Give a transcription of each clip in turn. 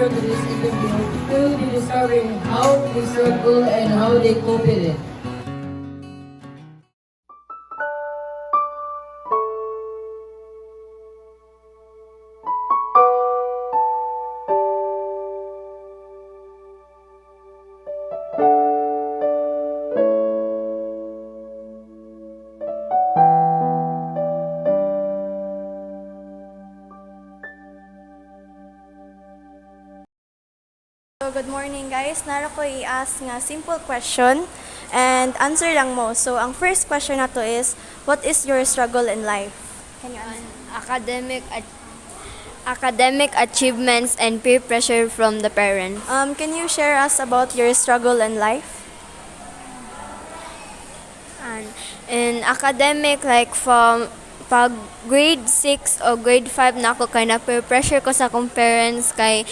to this interview will be discovering how they struggle and how they cope with it. So, good morning guys. Nara ko i-ask nga simple question and answer lang mo. So, ang first question na to is, what is your struggle in life? Can you answer? Academic achievements and peer pressure from the parents. Can you share us about your struggle in life? And in academic, like from pag grade 6 o grade 5 na ako, kay na peer pressure ko sa akong parents kay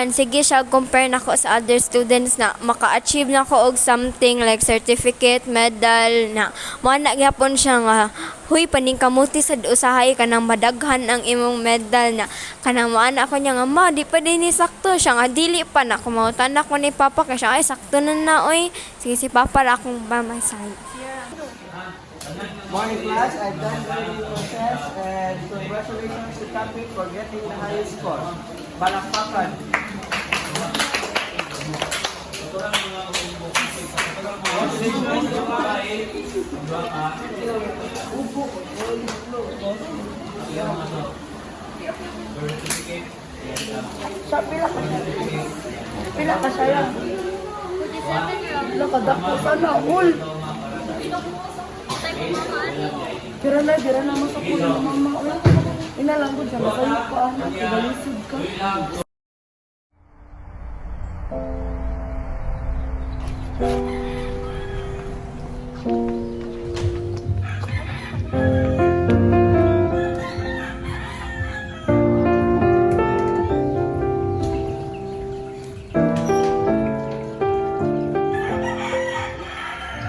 sige siya compare nako sa other students na maka-achieve na ko og something like certificate, medal na mo na gyapon siya nga huy paning kamuti sa usahay kanang madaghan ang imong medal na kanang mo ana ko niya nga ma di pa din ni sakto siya nga dili pa na kumautan ako ni papa kay siya ay sakto na oy sige si papa ra akong bamasay. Morning class, I've done the reading process and congratulations to Captain for getting the highest score. Balakpakan. Sa pila ka saya. 47 nakadako sana all. Kira na mo sa kulo ng mama. Inalang ko siya, masayot pa anak, ibalisod ka.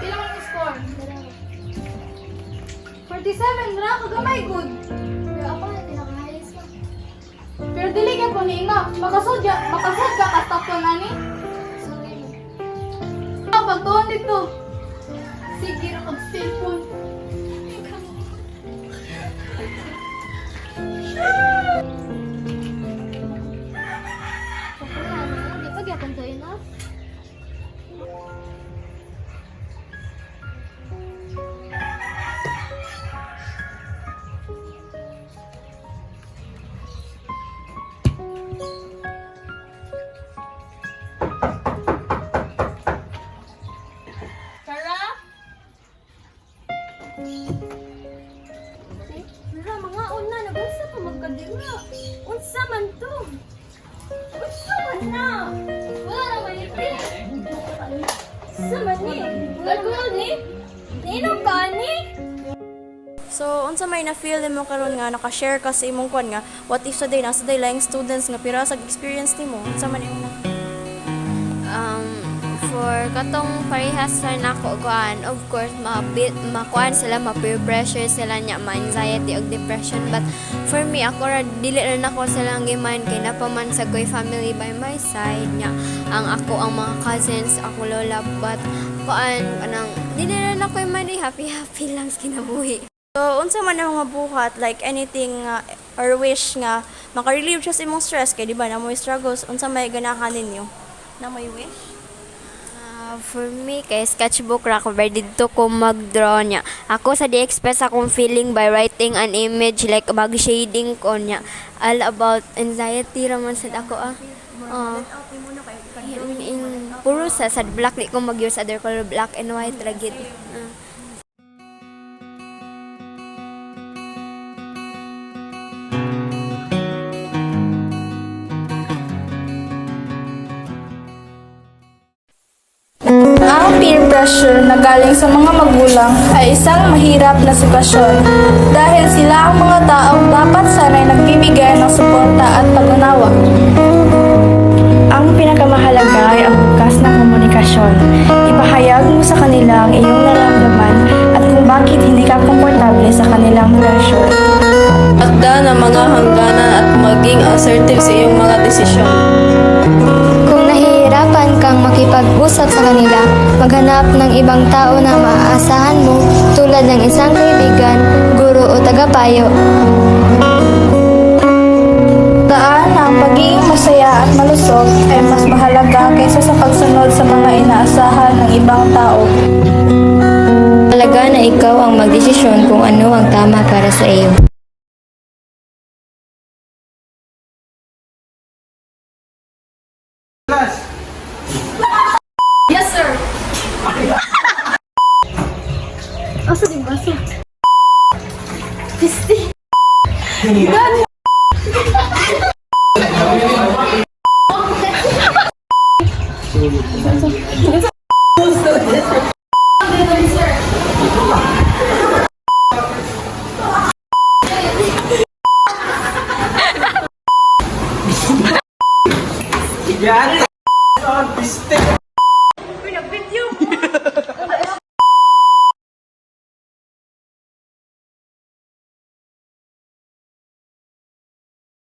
Pila ka ng score? 47 ra kagamay good. Pero ako na tinakahayos ko. Pero dili ka po niinga. Makasud ka katap ko na ni. Sorry. Pagtuon dito. Sige ra kag cellphone. Di pa gyapon tayo na. Mira, mga una, nabasa pa magkadira. Unsa man to? Unsa man na? Wala naman iti. Unsa man ni? Lagol ni? Inom ka ni? So, unsa may na-feel nimo karon nga naka-share ka sa imong kwan nga what if today nasa day laing students nga pira sa experience nimo? Unsa man imong na? For katong parehas sa nako kuan, of course makuan sila, ma-peer pressure sila nya, ma-anxiety og depression, but for me ako ra dili ra nako sila giman kay napaman sa koy family by my side nya, ang mga cousins ako lola, but kuan anang dili ra nako man happy lang sa kinabuhi. So, unsa man ang mga buhat, like anything or wish nga maka-relieve siya sa imong stress kay di ba na mo struggles, unsa may ganahan ninyo? Na may wish? For me, kay sketchbook ra ko ba dito ko mag-draw niya. Ako sa di-express akong feeling by writing an image like mag-shading ko niya. All about anxiety raman sad ako puro sa black di ko mag-use other color, black and white ra gid. Ang peer pressure na galing sa mga magulang ay isang mahirap na sitwasyon dahil sila ang mga taong dapat sana'y nagbibigay ng suporta at pag-unawa. Ang pinakamahalaga ay ang bukas na komunikasyon. Ipahayag mo sa kanila ang iyong nararamdaman at kung bakit hindi ka komportable sa kanilang pressure. Takda ng mga hangganan at maging assertive sa iyong mga desisyon. Kung nahihirapan kang makipag-usap sa kanila, maghanap ng ibang tao na maaasahan mo tulad ng isang kaibigan, guro o tagapayo. Daan na ang pagiging masaya at malusog ay mas mahalaga kaysa sa pagsunod sa mga inaasahan ng ibang tao. Malaga na ikaw ang magdesisyon kung ano ang tama para sa iyo. Class! Yan! Piste!